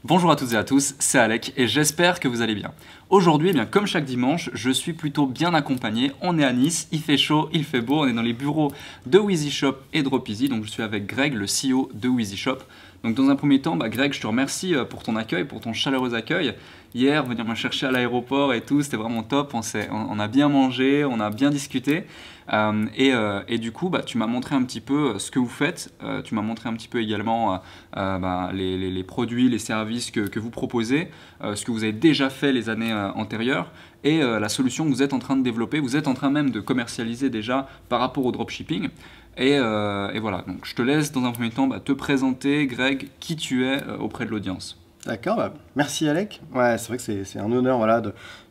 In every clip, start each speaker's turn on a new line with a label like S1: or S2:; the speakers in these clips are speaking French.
S1: Bonjour à toutes et à tous, c'est Alec et j'espère que vous allez bien. Aujourd'hui, comme chaque dimanche, je suis plutôt bien accompagné. On est à Nice, il fait chaud, il fait beau, on est dans les bureaux de Wheezy Shop et Dropeasy. Donc je suis avec Greg, le CEO de Wheezy Shop. Donc dans un premier temps, Greg, je te remercie pour ton accueil, pour ton chaleureux accueil. Hier, venir me chercher à l'aéroport et tout, c'était vraiment top. On a bien mangé, on a bien discuté. Et du coup, tu m'as montré un petit peu ce que vous faites. Tu m'as montré un petit peu également les produits, les services que vous proposez, ce que vous avez déjà fait les années antérieures et la solution que vous êtes en train de développer. Vous êtes en train même de commercialiser déjà par rapport au dropshipping. Et voilà, donc je te laisse dans un premier temps te présenter, Greg, qui tu es auprès de l'audience.
S2: D'accord, merci Alec. Ouais, c'est vrai que c'est un honneur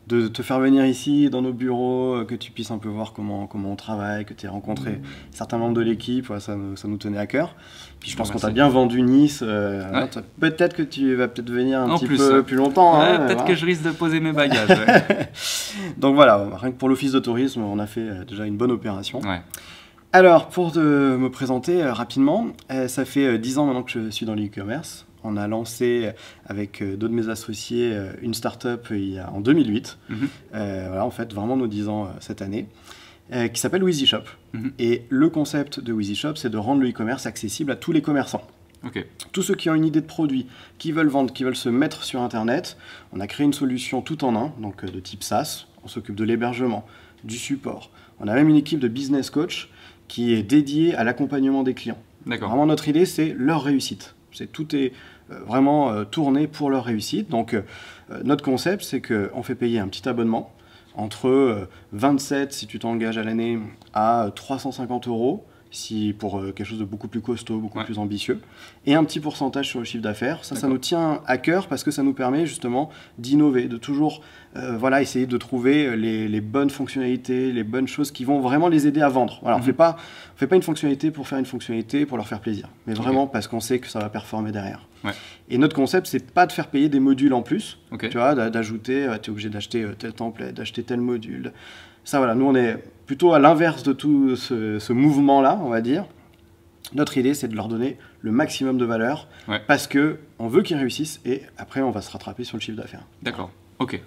S2: de te faire venir ici dans nos bureaux, que tu puisses un peu voir comment on travaille, que tu aies rencontré certains membres de l'équipe, ça nous tenait à cœur. Puis je pense qu'on t'a bien vendu Nice, peut-être que tu vas peut-être venir un petit peu plus longtemps.
S1: Peut-être que je risque de poser mes bagages.
S2: Donc voilà, rien que pour l'office de tourisme, on a fait déjà une bonne opération.
S1: Ouais.
S2: Alors, pour me présenter rapidement, ça fait 10 ans maintenant que je suis dans l'e-commerce. On a lancé avec deux de mes associés une start-up en 2008. Voilà, en fait, vraiment nos 10 ans cette année, qui s'appelle Wheezy Shop. Et le concept de Wheezy Shop, c'est de rendre le e-commerce accessible à tous les commerçants.
S1: Okay.
S2: Tous ceux qui ont une idée de produit, qui veulent vendre, qui veulent se mettre sur Internet, on a créé une solution tout en un, donc de type SaaS. On s'occupe de l'hébergement, du support. On a même une équipe de business coach qui est dédiée à l'accompagnement des clients. Vraiment, notre idée, c'est leur réussite. Tout est vraiment tourné pour leur réussite. Donc, notre concept, c'est qu'on fait payer un petit abonnement entre 27, si tu t'engages à l'année, à 350 € pour quelque chose de beaucoup plus costaud, beaucoup plus ambitieux, et un petit pourcentage sur le chiffre d'affaires. Ça nous tient à cœur parce que ça nous permet justement d'innover, de toujours essayer de trouver les bonnes fonctionnalités, les bonnes choses qui vont vraiment les aider à vendre. Voilà, on ne fait pas une fonctionnalité pour faire une fonctionnalité, pour leur faire plaisir, mais vraiment parce qu'on sait que ça va performer derrière. Ouais. Et notre concept, c'est pas de faire payer des modules en plus, tu vois, d'ajouter, tu es obligé d'acheter tel template, d'acheter tel module. Ça, voilà, nous, on est plutôt à l'inverse de tout ce mouvement-là, on va dire. Notre idée, c'est de leur donner le maximum de valeur parce qu'on veut qu'ils réussissent et après, on va se rattraper sur le chiffre d'affaires.
S1: D'accord, ok.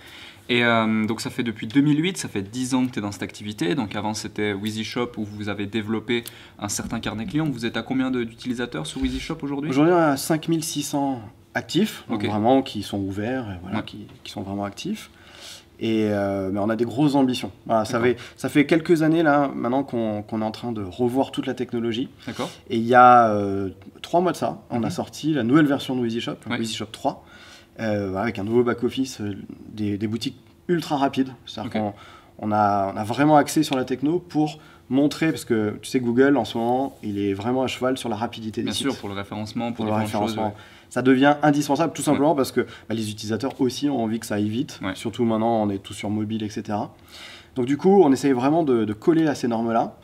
S1: Et donc, ça fait depuis 2008, ça fait 10 ans que tu es dans cette activité. Donc, avant, c'était Wheezy Shop où vous avez développé un certain carnet client. Vous êtes à combien d'utilisateurs sur Wheezy Shop aujourd'hui ?
S2: Aujourd'hui, on a 5600 actifs, donc vraiment qui sont ouverts, qui sont vraiment actifs. Mais on a des grosses ambitions. Voilà, ça fait quelques années là, maintenant qu'on est en train de revoir toute la technologie. Et il y a 3 mois de ça, on a sorti la nouvelle version de Wheezy Shop, Wheezy Shop 3, avec un nouveau back-office, des boutiques ultra rapides. C'est-à-dire qu'on a vraiment axé sur la techno pour montrer, parce que tu sais, Google en ce moment, il est vraiment à cheval sur la rapidité des sites.
S1: Bien sûr, pour le référencement, pour différentes choses.
S2: Ça devient indispensable tout simplement parce que les utilisateurs aussi ont envie que ça aille vite. Surtout maintenant, on est tous sur mobile, etc. Donc du coup, on essaye vraiment de coller à ces normes-là.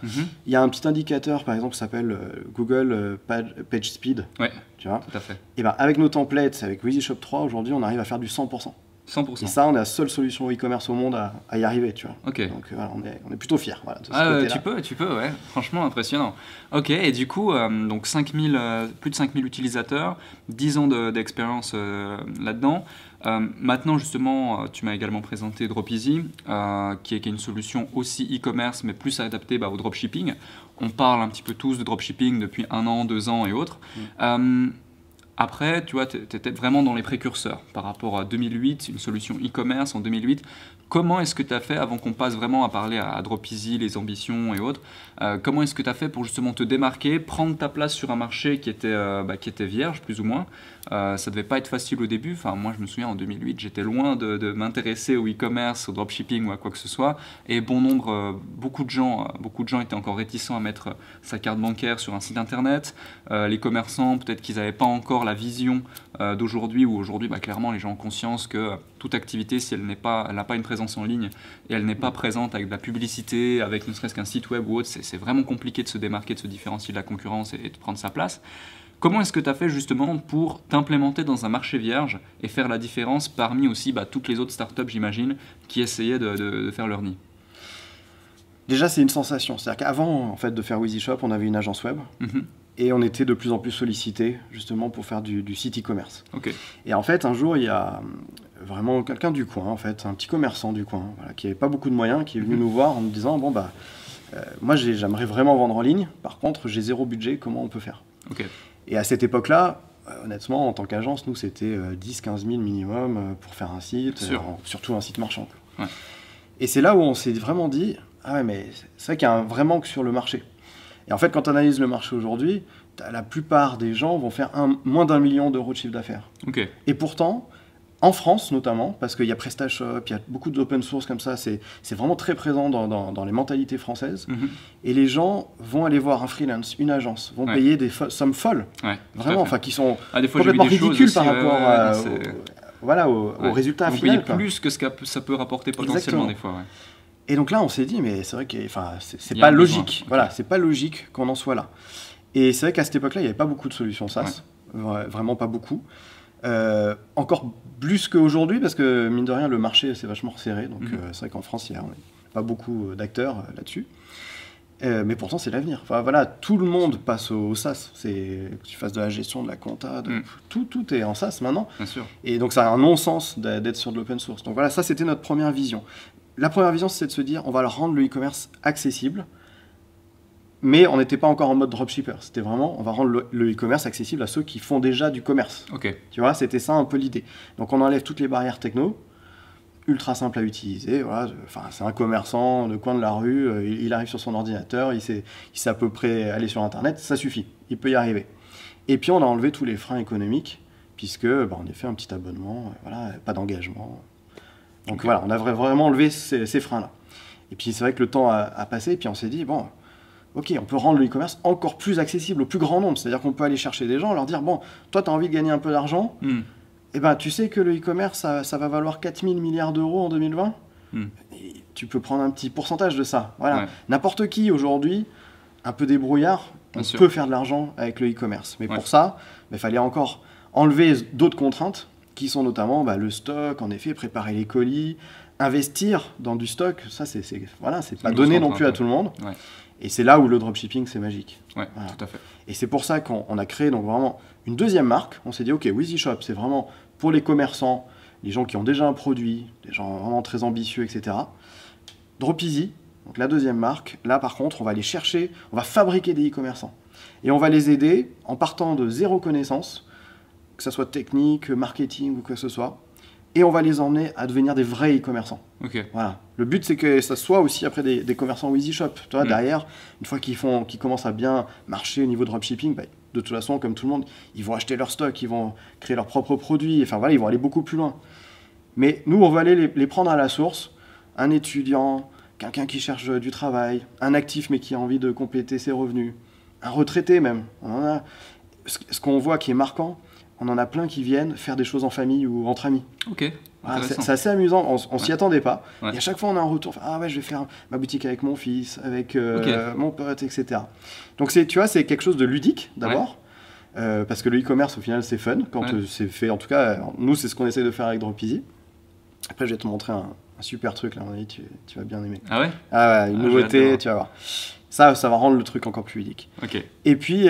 S2: Il y a un petit indicateur, par exemple, qui s'appelle Google Page Speed.
S1: Oui,
S2: tu vois,
S1: tout à fait.
S2: Et avec nos templates, avec Wheezy Shop 3, aujourd'hui, on arrive à faire du 100%.
S1: 100%.
S2: Et ça, on est la seule solution e-commerce au monde à y arriver, tu vois.
S1: Okay.
S2: Donc voilà, on est plutôt fiers. Voilà,
S1: tu peux, ouais. Franchement, impressionnant. Ok, et du coup, donc plus de 5000 utilisateurs, 10 ans d'expérience là-dedans. Maintenant, justement, tu m'as également présenté Dropeasy, qui est une solution aussi e-commerce, mais plus adaptée au dropshipping. On parle un petit peu tous de dropshipping depuis 1 an, 2 ans et autres. Après, tu vois, tu étais vraiment dans les précurseurs par rapport à 2008, une solution e-commerce en 2008. Comment est-ce que tu as fait, avant qu'on passe vraiment à parler à Dropeasy, les ambitions et autres, comment est-ce que tu as fait pour justement te démarquer, prendre ta place sur un marché qui était vierge, plus ou moins? Ça ne devait pas être facile au début. Enfin, moi, je me souviens, en 2008, j'étais loin de m'intéresser au e-commerce, au dropshipping ou à quoi que ce soit. Et beaucoup de gens étaient encore réticents à mettre sa carte bancaire sur un site internet. Les commerçants, peut-être qu'ils n'avaient pas encore la vision d'aujourd'hui, où aujourd'hui, clairement, les gens ont conscience que toute activité, si elle n'a pas une présence en ligne et elle n'est pas présente avec de la publicité, avec ne serait-ce qu'un site web ou autre, c'est vraiment compliqué de se démarquer, de se différencier de la concurrence et de prendre sa place. Comment est-ce que tu as fait justement pour t'implémenter dans un marché vierge et faire la différence parmi aussi toutes les autres startups, j'imagine, qui essayaient de faire leur nid?
S2: Déjà, c'est une sensation. C'est-à-dire qu'avant en fait, de faire Wheezy Shop, on avait une agence web. Et on était de plus en plus sollicités justement pour faire du site e-commerce.
S1: Ok.
S2: Et en fait, un jour, il y a vraiment quelqu'un du coin, en fait, un petit commerçant du coin, voilà, qui n'avait pas beaucoup de moyens, qui est venu nous voir en nous disant, bon bah, moi j'aimerais vraiment vendre en ligne, par contre j'ai 0 budget, comment on peut faire?
S1: Ok.
S2: Et à cette époque-là, honnêtement, en tant qu'agence, nous c'était 10-15 000 minimum pour faire un site, surtout un site marchand.
S1: Ouais.
S2: Et c'est là où on s'est vraiment dit, ah ouais, mais c'est vrai qu'il y a un vrai manque sur le marché. Et en fait, quand on analyse le marché aujourd'hui, la plupart des gens vont faire moins d'1 million d'euros de chiffre d'affaires.
S1: Ok.
S2: Et pourtant, en France notamment, parce qu'il y a PrestaShop, il y a beaucoup d'open source comme ça, c'est vraiment très présent dans les mentalités françaises. Et les gens vont aller voir un freelance, une agence, vont payer des sommes folles, vraiment, enfin qui sont
S1: des fois,
S2: complètement ridicules
S1: aussi,
S2: par rapport au résultat final.
S1: On paye plus que ce que ça peut rapporter potentiellement des fois.
S2: Et donc là, on s'est dit, mais c'est vrai que c'est pas logique. Voilà, c'est pas logique qu'on en soit là. Et c'est vrai qu'à cette époque-là, il n'y avait pas beaucoup de solutions SaaS, vraiment pas beaucoup. Encore plus qu'aujourd'hui, parce que mine de rien, le marché s'est vachement resserré. Donc c'est vrai qu'en France, il n'y a pas beaucoup d'acteurs là-dessus. Mais pourtant, c'est l'avenir. Enfin, voilà, tout le monde passe au SaaS. Que tu fasses de la gestion, de la compta, tout est en SaaS maintenant.
S1: Bien sûr.
S2: Et donc, ça a un non-sens d'être sur de l'open source. Donc voilà, ça, c'était notre première vision. La première vision, c'est de se dire, on va leur rendre le e-commerce accessible. Mais on n'était pas encore en mode dropshipper. C'était vraiment, on va rendre le e-commerce accessible à ceux qui font déjà du commerce.
S1: Ok.
S2: Tu vois, c'était ça un peu l'idée. Donc on enlève toutes les barrières techno, ultra simple à utiliser. Voilà, c'est un commerçant de coin de la rue, il arrive sur son ordinateur, il sait à peu près aller sur Internet, ça suffit, il peut y arriver. Et puis on a enlevé tous les freins économiques, puisque on a fait un petit abonnement, voilà, pas d'engagement. Donc voilà, on a vraiment enlevé ces freins-là. Et puis c'est vrai que le temps a passé, et puis on s'est dit, bon, ok, on peut rendre le e-commerce encore plus accessible au plus grand nombre. C'est-à-dire qu'on peut aller chercher des gens, leur dire, bon, toi, tu as envie de gagner un peu d'argent, et ben, tu sais que le e-commerce, ça va valoir 4 000 milliards d'euros en 2020. Et tu peux prendre un petit pourcentage de ça. Voilà. N'importe qui, aujourd'hui, un peu débrouillard, peut faire de l'argent avec le e-commerce. Mais pour ça, il fallait encore enlever d'autres contraintes, qui sont notamment le stock, en effet, préparer les colis, investir dans du stock. Ça, c'est pas donné non plus à tout le monde. Et c'est là où le dropshipping, c'est magique.
S1: Voilà. Tout à fait.
S2: Et c'est pour ça qu'on a créé donc vraiment une deuxième marque. On s'est dit, ok, WheezyShop, c'est vraiment pour les commerçants, les gens qui ont déjà un produit, des gens vraiment très ambitieux, etc. Dropeasy, donc la deuxième marque, là par contre, on va aller chercher, on va fabriquer des e-commerçants. Et on va les aider en partant de zéro connaissance, que ce soit technique, marketing ou quoi que ce soit. Et on va les emmener à devenir des vrais e-commerçants. Voilà. Le but, c'est que ça soit aussi après des commerçants WheezyShop. Tu vois, derrière, une fois qu'ils commencent à bien marcher au niveau de dropshipping, de toute façon, comme tout le monde, ils vont acheter leur stock, ils vont créer leurs propres produits. Enfin voilà, ils vont aller beaucoup plus loin. Mais nous, on va aller les prendre à la source. Un étudiant, quelqu'un qui cherche du travail, un actif mais qui a envie de compléter ses revenus, un retraité même. Ce qu'on voit qui est marquant, on en a plein qui viennent faire des choses en famille ou entre amis.
S1: Ok.
S2: Voilà, c'est assez amusant, on s'y attendait pas. Et à chaque fois, on a un retour. Ah ouais, je vais faire ma boutique avec mon fils, avec mon pote, etc. Donc tu vois, c'est quelque chose de ludique d'abord. Parce que le e-commerce, au final, c'est fun. Quand c'est fait, en tout cas, nous, c'est ce qu'on essaie de faire avec Dropeasy. Après, je vais te montrer un super truc, là, tu vas bien aimer.
S1: Ah ouais?
S2: Ah ouais, une nouveauté, tu vas voir. Ça va rendre le truc encore plus ludique. Et puis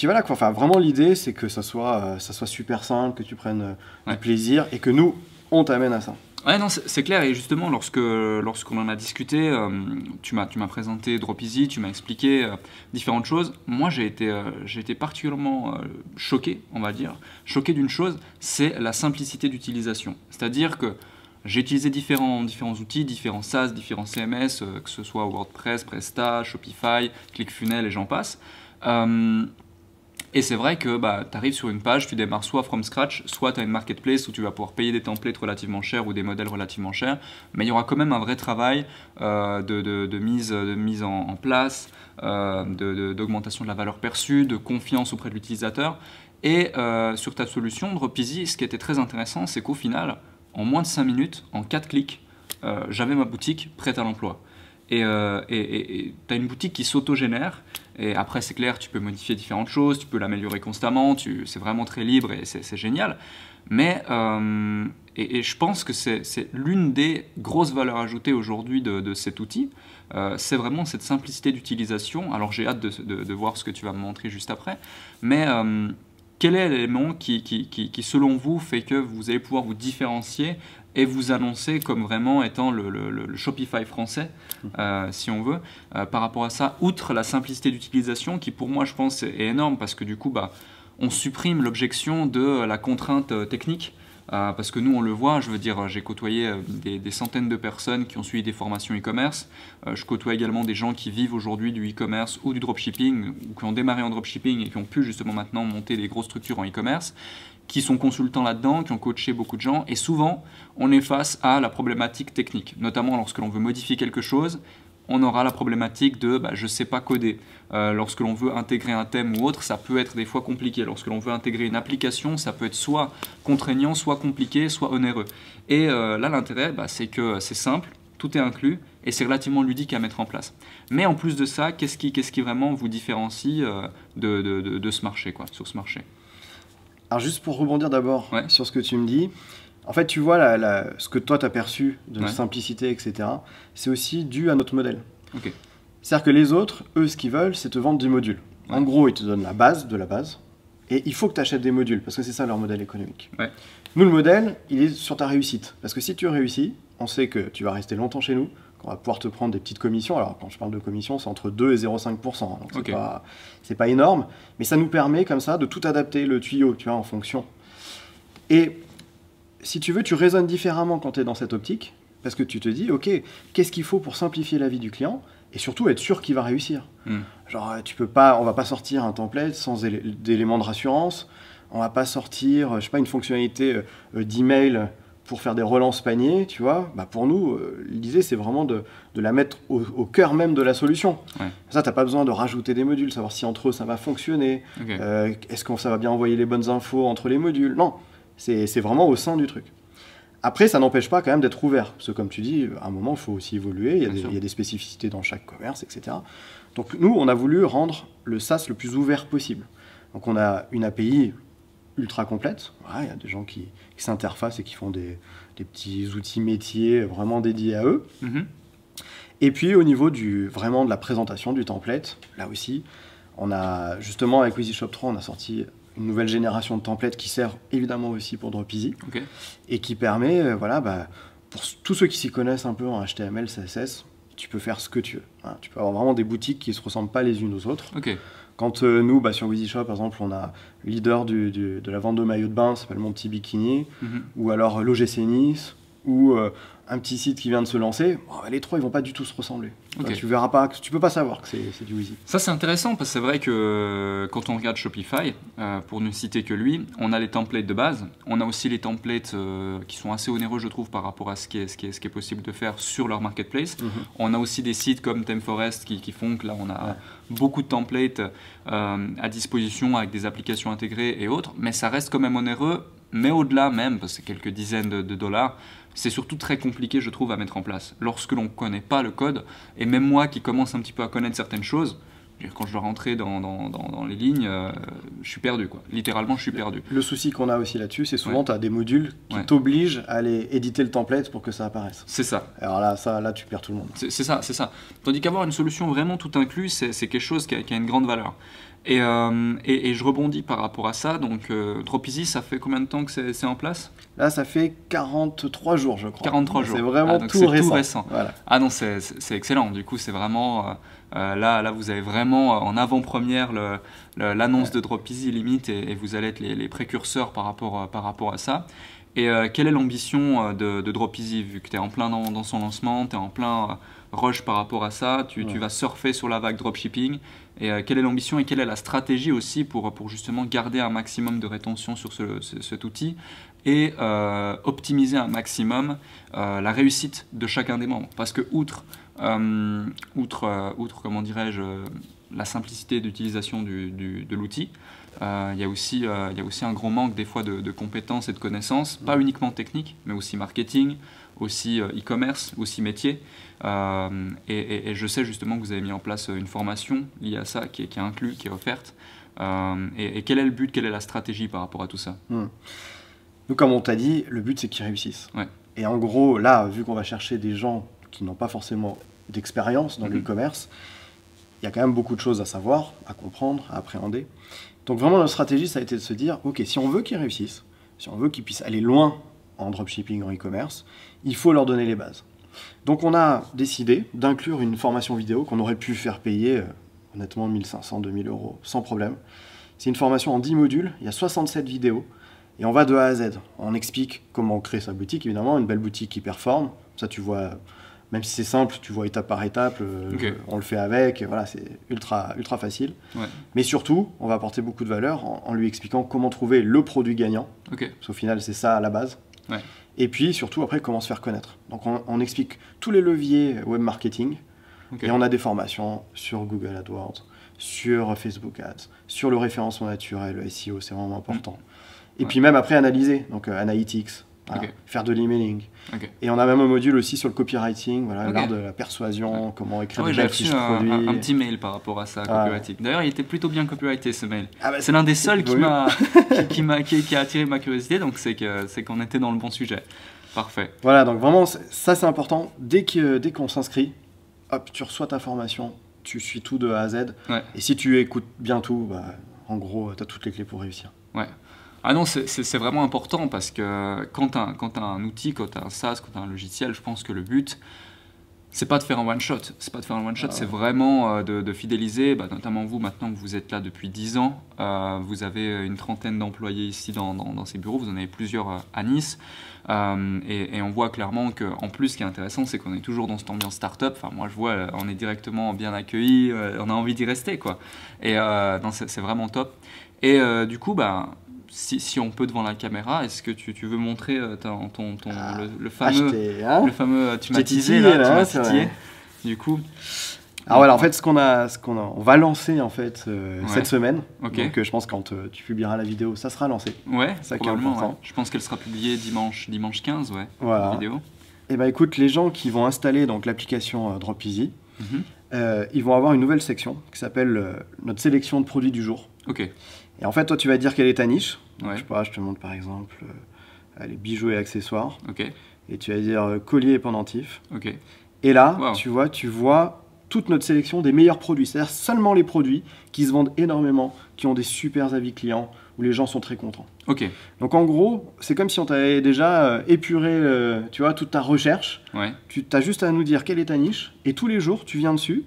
S2: voilà, quoi. Enfin, vraiment, l'idée, c'est que ça soit super simple, que tu prennes du plaisir et que nous, on t'amène à ça.
S1: Ouais, non, c'est clair. Et justement, lorsqu'on en a discuté, tu m'as présenté Dropeasy, tu m'as expliqué différentes choses. Moi, j'ai été particulièrement choqué, on va dire. Choqué d'une chose, c'est la simplicité d'utilisation. C'est-à-dire que j'ai utilisé différents outils, différents SaaS, différents CMS, que ce soit WordPress, Presta, Shopify, ClickFunnels et j'en passe. Et c'est vrai que tu arrives sur une page, tu démarres soit from scratch, soit tu as une marketplace où tu vas pouvoir payer des templates relativement chers ou des modèles relativement chers, mais il y aura quand même un vrai travail de mise en place, d'augmentation de la valeur perçue, de confiance auprès de l'utilisateur. Et sur ta solution, Dropeasy, ce qui était très intéressant, c'est qu'au final, en moins de 5 minutes, en 4 clics, j'avais ma boutique prête à l'emploi. Et tu as une boutique qui s'auto-génère. Et après, c'est clair, tu peux modifier différentes choses, tu peux l'améliorer constamment, c'est vraiment très libre et c'est génial. Mais, et je pense que c'est l'une des grosses valeurs ajoutées aujourd'hui de cet outil. C'est vraiment cette simplicité d'utilisation. Alors j'ai hâte de voir ce que tu vas me montrer juste après. Mais quel est l'élément qui, selon vous, fait que vous allez pouvoir vous différencier et vous annoncer comme vraiment étant le Shopify français, si on veut, par rapport à ça, outre la simplicité d'utilisation, qui pour moi, je pense, est énorme, parce que du coup, on supprime l'objection de la contrainte technique, parce que nous, on le voit, je veux dire, j'ai côtoyé des centaines de personnes qui ont suivi des formations e-commerce, je côtoie également des gens qui vivent aujourd'hui du e-commerce ou du dropshipping, ou qui ont démarré en dropshipping et qui ont pu justement maintenant monter des grosses structures en e-commerce, qui sont consultants là-dedans, qui ont coaché beaucoup de gens, et souvent, on est face à la problématique technique, notamment lorsque l'on veut modifier quelque chose, on aura la problématique de je ne sais pas coder. Lorsque l'on veut intégrer un thème ou autre, ça peut être des fois compliqué. Lorsque l'on veut intégrer une application, ça peut être soit contraignant, soit compliqué, soit onéreux. Et là, l'intérêt, c'est que c'est simple, tout est inclus, et c'est relativement ludique à mettre en place. Mais en plus de ça, qu'est-ce qui vraiment vous différencie de ce marché, sur ce marché?
S2: Alors juste pour rebondir d'abord sur ce que tu me dis, en fait, tu vois, ce que toi, tu as perçu de simplicité, etc., c'est aussi dû à notre modèle.
S1: Okay.
S2: C'est-à-dire que les autres, eux, ce qu'ils veulent, c'est te vendre des modules. En gros, ils te donnent la base de la base, et il faut que tu achètes des modules, parce que c'est ça leur modèle économique. Nous, le modèle, il est sur ta réussite. Parce que si tu réussis, on sait que tu vas rester longtemps chez nous, qu'on va pouvoir te prendre des petites commissions. Alors, quand je parle de commissions, c'est entre 2 et 0,5%. Donc, c'est pas énorme, mais ça nous permet, comme ça, de tout adapter, le tuyau, tu vois, en fonction. Et si tu veux, tu raisonnes différemment quand tu es dans cette optique, parce que tu te dis, ok, qu'est-ce qu'il faut pour simplifier la vie du client et surtout être sûr qu'il va réussir. Genre, on va pas sortir un template sans d'éléments de rassurance, on va pas sortir, je sais pas, une fonctionnalité d'email pour faire des relances panier, tu vois. Pour nous, l'idée, c'est vraiment de la mettre au cœur même de la solution. Ça, tu n'as pas besoin de rajouter des modules, savoir si entre eux, ça va fonctionner, est-ce que ça va bien envoyer les bonnes infos entre les modules. Non. C'est vraiment au sein du truc. Après, ça n'empêche pas quand même d'être ouvert. Parce que comme tu dis, à un moment, il faut aussi évoluer. Il y a des spécificités dans chaque commerce, etc. Donc nous, on a voulu rendre le SaaS le plus ouvert possible. Donc on a une API ultra complète. Il y a des gens qui s'interfacent et qui font des petits outils métiers vraiment dédiés à eux. Et puis au niveau vraiment de la présentation du template, là aussi, on a justement avec WheezyShop 3, on a sorti une nouvelle génération de templates qui sert évidemment aussi pour Dropeasy et qui permet, pour tous ceux qui s'y connaissent un peu en HTML, CSS, tu peux faire ce que tu veux. Tu peux avoir vraiment des boutiques qui ne se ressemblent pas les unes aux autres. Quand nous, sur WheezyShop, par exemple, on a le leader de la vente de maillots de bain, s'appelle Mon Petit Bikini, ou alors l'OGC Nice, ou un petit site qui vient de se lancer, les trois, ils vont pas du tout se ressembler. Tu verras pas, tu peux pas savoir que c'est du Wheezy.
S1: Ça, c'est intéressant parce que c'est vrai que quand on regarde Shopify, pour ne citer que lui, on a les templates de base, on a aussi les templates qui sont assez onéreux, je trouve, par rapport à ce qui est possible de faire sur leur marketplace. On a aussi des sites comme ThemeForest qui font que là, on a beaucoup de templates à disposition avec des applications intégrées et autres, mais ça reste quand même onéreux, mais au-delà même, parce que c'est quelques dizaines de dollars, c'est surtout très compliqué, je trouve, à mettre en place. Lorsque l'on ne connaît pas le code, et même moi qui commence un petit peu à connaître certaines choses, quand je dois rentrer dans les lignes, je suis perdu, Littéralement, je suis perdu.
S2: Le souci qu'on a aussi là-dessus, c'est souvent tu as des modules qui t'obligent à aller éditer le template pour que ça apparaisse.
S1: C'est ça.
S2: Alors là, tu perds tout le monde.
S1: C'est ça. Tandis qu'avoir une solution vraiment tout inclus, c'est quelque chose qui a une grande valeur. Et je rebondis par rapport à ça. Donc, Dropeasy, ça fait combien de temps que c'est en place ?
S2: Là, ça fait 43 jours, je crois.
S1: 43 jours.
S2: C'est vraiment tout récent.
S1: Voilà. Ah non, c'est excellent. Du coup, c'est vraiment... là, vous avez vraiment en avant-première l'annonce de Dropeasy limite et vous allez être les précurseurs par rapport à ça. Et quelle est l'ambition de Dropeasy, vu que tu es en plein dans son lancement, tu es en plein rush par rapport à ça, tu vas surfer sur la vague dropshipping. Et quelle est l'ambition et quelle est la stratégie aussi pour justement garder un maximum de rétention sur cet outil et optimiser un maximum la réussite de chacun des membres. Parce que outre comment dirais-je, la simplicité d'utilisation de l'outil, il y a aussi un gros manque des fois de compétences et de connaissances, pas uniquement techniques, mais aussi marketing, aussi e-commerce, aussi métier. Et je sais justement que vous avez mis en place une formation liée à ça, qui est inclus, qui est offerte. Et quel est le but, quelle est la stratégie par rapport à tout ça ?
S2: Nous, comme on t'a dit, le but c'est qu'ils réussissent.
S1: Ouais.
S2: Et en gros, là, vu qu'on va chercher des gens qui n'ont pas forcément d'expérience dans le e-commerce, il y a quand même beaucoup de choses à savoir, à comprendre, à appréhender. Donc vraiment, notre stratégie, ça a été de se dire, ok, si on veut qu'ils réussissent, si on veut qu'ils puissent aller loin en dropshipping, en e-commerce, il faut leur donner les bases. Donc on a décidé d'inclure une formation vidéo qu'on aurait pu faire payer, honnêtement, 1500, 2000 euros, sans problème. C'est une formation en 10 modules, il y a 67 vidéos, et on va de A à Z. On explique comment créer sa boutique, évidemment, une belle boutique qui performe. Ça, tu vois, même si c'est simple, tu vois étape par étape, on le fait avec, voilà, c'est ultra facile.
S1: Ouais.
S2: Mais surtout, on va apporter beaucoup de valeur en lui expliquant comment trouver le produit gagnant.
S1: Ok.
S2: Parce qu'au final, c'est ça à la base.
S1: Ouais.
S2: Et puis, surtout, après, comment se faire connaître. Donc, on explique tous les leviers web marketing.
S1: Ok.
S2: Et on a des formations sur Google AdWords, sur Facebook Ads, sur le référencement naturel, le SEO, c'est vraiment important. Et puis même après, analyser, donc analytics, voilà, faire de l'emailing. Et on a même un module aussi sur le copywriting, voilà, l'art de la persuasion, comment écrire des belles fiches produits.
S1: J'ai reçu un petit mail par rapport à ça, copywriting. D'ailleurs, il était plutôt bien copyrighté ce mail.
S2: Ah bah,
S1: c'est l'un des seuls qui a attiré ma curiosité, donc c'est qu'on était dans le bon sujet. Parfait.
S2: Voilà, donc vraiment, ça c'est important. Dès qu'on s'inscrit, hop, tu reçois ta formation, tu suis tout de A à Z.
S1: Ouais.
S2: Et si tu écoutes bien tout, bah, en gros, tu as toutes les clés pour réussir.
S1: Ouais. Ah non, c'est vraiment important parce que quand tu as un outil, quand tu as un SaaS, quand tu as un logiciel, je pense que le but, c'est pas de faire un one-shot. C'est vraiment de fidéliser, notamment vous, maintenant que vous êtes là depuis 10 ans, vous avez une trentaine d'employés ici dans ces bureaux, vous en avez plusieurs à Nice. Et on voit clairement qu'en plus, ce qui est intéressant, c'est qu'on est toujours dans cette ambiance start-up. Enfin, moi, je vois, on est directement bien accueillis, on a envie d'y rester, quoi. Et c'est vraiment top. Et du coup, si on peut devant la caméra, est-ce que tu veux montrer le fameux tu m'as teasé là, tu m'as titillé. Du coup,
S2: alors voilà, en fait, on va lancer en fait cette semaine. Donc je pense que quand tu publieras la vidéo, ça sera lancé.
S1: Ouais,
S2: ça
S1: probablement. Ouais. Je pense qu'elle sera publiée dimanche 15, ouais.
S2: Voilà.
S1: La vidéo.
S2: Et écoute, les gens qui vont installer donc l'application DropEasy, ils vont avoir une nouvelle section qui s'appelle notre sélection de produits du jour.
S1: Ok.
S2: Et en fait, toi, tu vas dire quelle est ta niche. Donc,
S1: ouais.
S2: je te montre par exemple les bijoux et accessoires.
S1: Ok.
S2: Et tu vas dire collier et pendentifs.
S1: Ok.
S2: Et là, tu vois toute notre sélection des meilleurs produits. C'est-à-dire seulement les produits qui se vendent énormément, qui ont des super avis clients, où les gens sont très contents.
S1: Ok.
S2: Donc en gros, c'est comme si on t'avait déjà épuré tu vois, toute ta recherche.
S1: Ouais.
S2: Tu as juste à nous dire quelle est ta niche. Et tous les jours, tu viens dessus.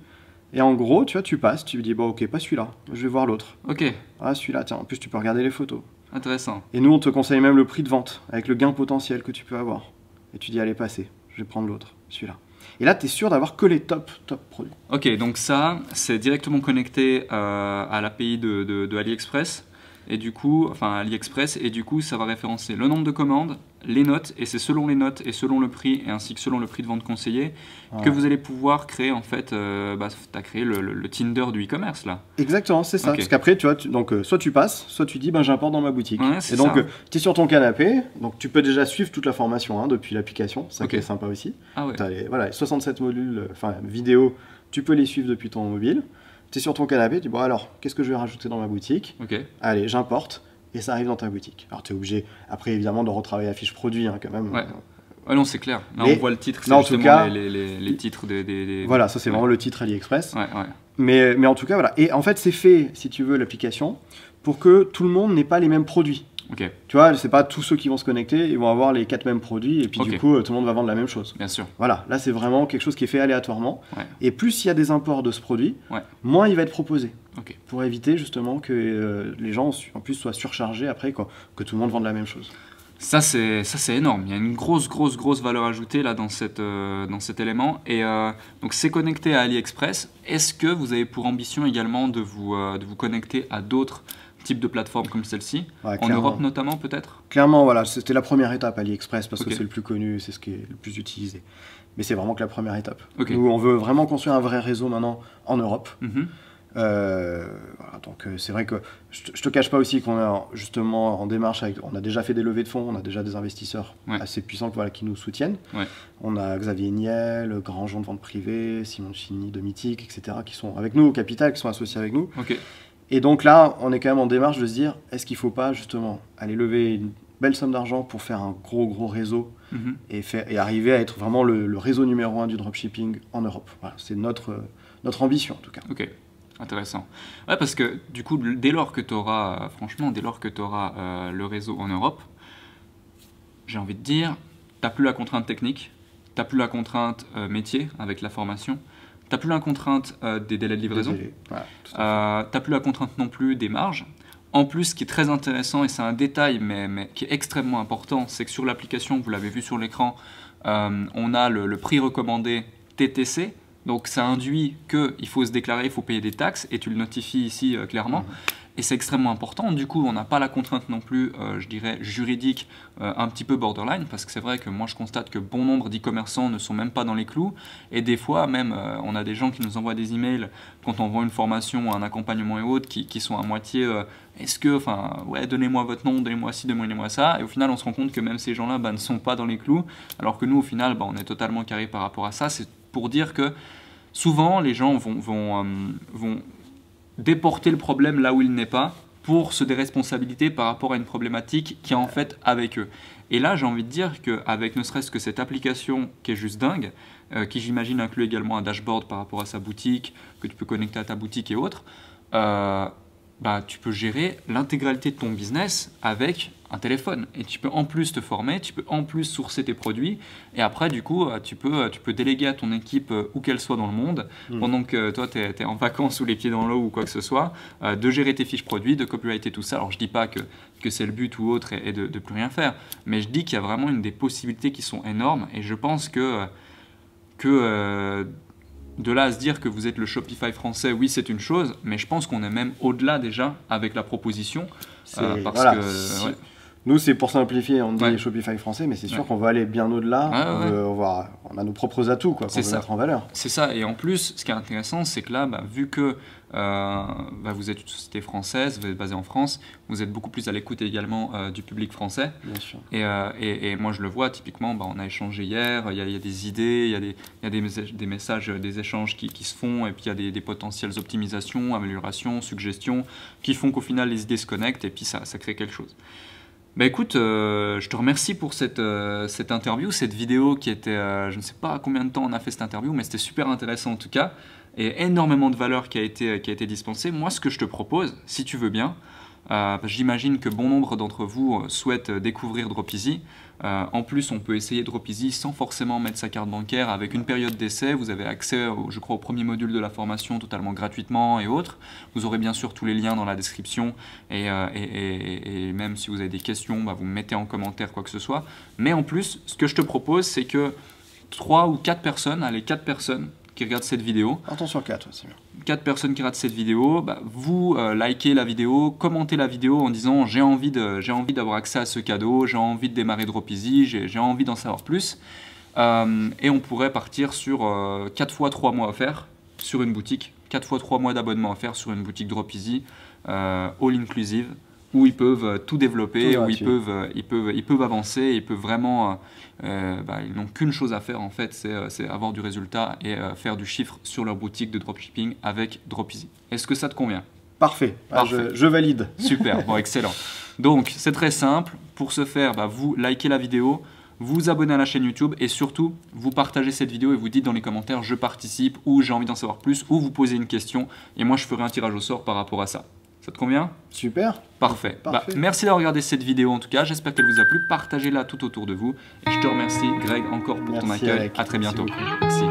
S2: Et en gros, tu vois, tu passes, tu dis, bon, ok, pas celui-là, je vais voir l'autre.
S1: Ok.
S2: Ah, celui-là, tiens, en plus, tu peux regarder les photos.
S1: Intéressant.
S2: Et nous, on te conseille même le prix de vente, avec le gain potentiel que tu peux avoir. Et tu dis, allez, passez, je vais prendre l'autre, celui-là. Et là, tu es sûr d'avoir que les top produits.
S1: Ok, donc ça, c'est directement connecté à l'API de AliExpress. Et du coup, AliExpress, et du coup, ça va référencer le nombre de commandes, les notes, et c'est selon les notes et selon le prix, et ainsi que selon le prix de vente conseillé, que vous allez pouvoir créer, en fait, tu as créé le Tinder du e-commerce, là.
S2: Exactement, c'est ça. Okay. Parce qu'après, tu vois, donc, soit tu passes, soit tu dis, j'importe dans ma boutique.
S1: Ouais,
S2: et donc, tu es sur ton canapé, donc tu peux déjà suivre toute la formation depuis l'application, ça qui est sympa aussi.
S1: Ah ouais.
S2: Tu as les 67 modules, vidéo, tu peux les suivre depuis ton mobile. Tu es sur ton canapé, tu dis, bon alors, qu'est-ce que je vais rajouter dans ma boutique? Allez, j'importe, et ça arrive dans ta boutique. Alors tu es obligé, après évidemment, de retravailler la fiche produit quand même.
S1: Ouais. Non, c'est clair. Là, on voit le titre, c'est justement cas, les titres des...
S2: Voilà, ça c'est vraiment le titre AliExpress.
S1: Ouais.
S2: Mais en tout cas, voilà. Et en fait, c'est fait, si tu veux, l'application, pour que tout le monde n'ait pas les mêmes produits.
S1: Okay.
S2: Tu vois, c'est pas tous ceux qui vont se connecter, ils vont avoir les 4 mêmes produits, et puis du coup, tout le monde va vendre la même chose.
S1: Bien sûr.
S2: Voilà, là c'est vraiment quelque chose qui est fait aléatoirement.
S1: Ouais.
S2: Et plus il y a des imports de ce produit, moins il va être proposé.
S1: Okay.
S2: Pour éviter justement que les gens en plus soient surchargés après, que tout le monde vende la même chose.
S1: Ça c'est énorme, il y a une grosse valeur ajoutée là dans cet élément. Et donc c'est connecté à AliExpress. Est-ce que vous avez pour ambition également de vous connecter à d'autres type de plateforme comme celle-ci, en Europe notamment peut-être?
S2: Clairement, voilà, c'était la première étape AliExpress parce que c'est le plus connu, c'est ce qui est le plus utilisé. Mais c'est vraiment que la première étape. Nous, on veut vraiment construire un vrai réseau maintenant en Europe. Voilà, donc c'est vrai que je te cache pas aussi qu'on est justement en démarche on a déjà fait des levées de fonds, on a déjà des investisseurs assez puissants qui nous soutiennent. On a Xavier Niel, Grand Jean de vente privée, Simon Chini de Mythique, etc. qui sont avec nous au capital, qui sont associés avec nous. Et donc là, on est quand même en démarche de se dire, est-ce qu'il ne faut pas justement aller lever belle somme d'argent pour faire un gros réseau et arriver à être vraiment le réseau numéro 1 du dropshipping en Europe. Voilà, c'est notre ambition en tout cas.
S1: Ok, intéressant. Ouais, parce que du coup, dès lors que tu auras, franchement, dès lors que tu auras le réseau en Europe, j'ai envie de dire, tu n'as plus la contrainte technique, tu n'as plus la contrainte métier avec la formation, tu n'as plus la contrainte des délais de livraison,
S2: voilà,
S1: tu n'as plus la contrainte non plus des marges. En plus, ce qui est très intéressant, et c'est un détail, mais qui est extrêmement important, c'est que sur l'application, vous l'avez vu sur l'écran, on a le prix recommandé TTC. Donc ça induit qu'il faut se déclarer, il faut payer des taxes, et tu le notifies ici clairement. Et c'est extrêmement important. Du coup, on n'a pas la contrainte non plus, je dirais, juridique, un petit peu borderline, parce que c'est vrai que moi, je constate que bon nombre d'e-commerçants ne sont même pas dans les clous. Et des fois, même, on a des gens qui nous envoient des emails quand on vend une formation, un accompagnement et autres, qui sont à moitié est-ce que, enfin, ouais, donnez-moi votre nom, donnez-moi ci, donnez-moi ça. Et au final, on se rend compte que même ces gens-là ne sont pas dans les clous, alors que nous, au final, on est totalement carré par rapport à ça. C'est pour dire que souvent, les gens vont déporter le problème là où il n'est pas pour se déresponsabiliser par rapport à une problématique qui est en fait avec eux. Et là, j'ai envie de dire qu'avec ne serait-ce que cette application qui est juste dingue, qui j'imagine inclut également un dashboard par rapport à sa boutique, que tu peux connecter à ta boutique et autres, tu peux gérer l'intégralité de ton business avec un téléphone. Et tu peux en plus te former, tu peux en plus sourcer tes produits. Et après, du coup, tu peux déléguer à ton équipe, où qu'elle soit dans le monde, pendant que toi, tu es en vacances ou les pieds dans l'eau ou quoi que ce soit, de gérer tes fiches produits, de copyrighter tout ça. Alors, je ne dis pas que c'est le but ou autre et de plus rien faire. Mais je dis qu'il y a vraiment des possibilités qui sont énormes. Et je pense que de là à se dire que vous êtes le Shopify français, oui, c'est une chose, mais je pense qu'on est même au-delà déjà avec la proposition.
S2: Nous, c'est pour simplifier, on dit Shopify français, mais c'est sûr qu'on va aller bien au-delà. On a nos propres atouts qu'on veut mettre en valeur.
S1: C'est ça, et en plus, ce qui est intéressant, c'est que là, vu que vous êtes une société française, vous êtes basé en France, vous êtes beaucoup plus à l'écoute également du public français.
S2: Bien sûr.
S1: Et moi, je le vois, typiquement, on a échangé hier, il y a des idées, il y a des messages, des échanges qui se font, et puis il y a des potentielles optimisations, améliorations, suggestions, qui font qu'au final, les idées se connectent, et puis ça crée quelque chose. Écoute, je te remercie pour cette interview, cette vidéo qui était, je ne sais pas combien de temps on a fait cette interview, mais c'était super intéressant en tout cas, et énormément de valeur qui a été dispensée. Moi, ce que je te propose, si tu veux bien, j'imagine que bon nombre d'entre vous souhaitent découvrir Dropeasy. En plus, on peut essayer Dropeasy sans forcément mettre sa carte bancaire avec une période d'essai. Vous avez accès, je crois, au premier module de la formation totalement gratuitement et autres. Vous aurez bien sûr tous les liens dans la description et même si vous avez des questions, vous me mettez en commentaire quoi que ce soit. Mais en plus, ce que je te propose, c'est que 3 ou 4 personnes, allez, 4 personnes qui regardent cette vidéo.
S2: Attention, 4, c'est bien.
S1: 4 personnes qui regardent cette vidéo, vous likez la vidéo, commentez la vidéo en disant j'ai envie d'avoir accès à ce cadeau, j'ai envie de démarrer Dropeasy, j'ai envie d'en savoir plus. Et on pourrait partir sur 4 fois 3 mois offerts sur une boutique, 4 fois 3 mois d'abonnement offerts sur une boutique Dropeasy, all inclusive, où ils peuvent tout développer, où ils peuvent avancer, ils peuvent vraiment, ils n'ont qu'une chose à faire en fait, c'est avoir du résultat et faire du chiffre sur leur boutique de dropshipping avec Dropeasy. Est-ce que ça te convient?
S2: Parfait. Je valide.
S1: Super, bon, excellent. Donc c'est très simple, pour ce faire, vous likez la vidéo, vous abonnez à la chaîne YouTube et surtout vous partagez cette vidéo et vous dites dans les commentaires je participe ou j'ai envie d'en savoir plus ou vous posez une question et moi je ferai un tirage au sort par rapport à ça. Ça te convient?
S2: Super.
S1: Parfait. Merci d'avoir regardé cette vidéo en tout cas. J'espère qu'elle vous a plu. Partagez-la tout autour de vous. Et je te remercie Greg encore pour ton accueil. À très bientôt. Merci.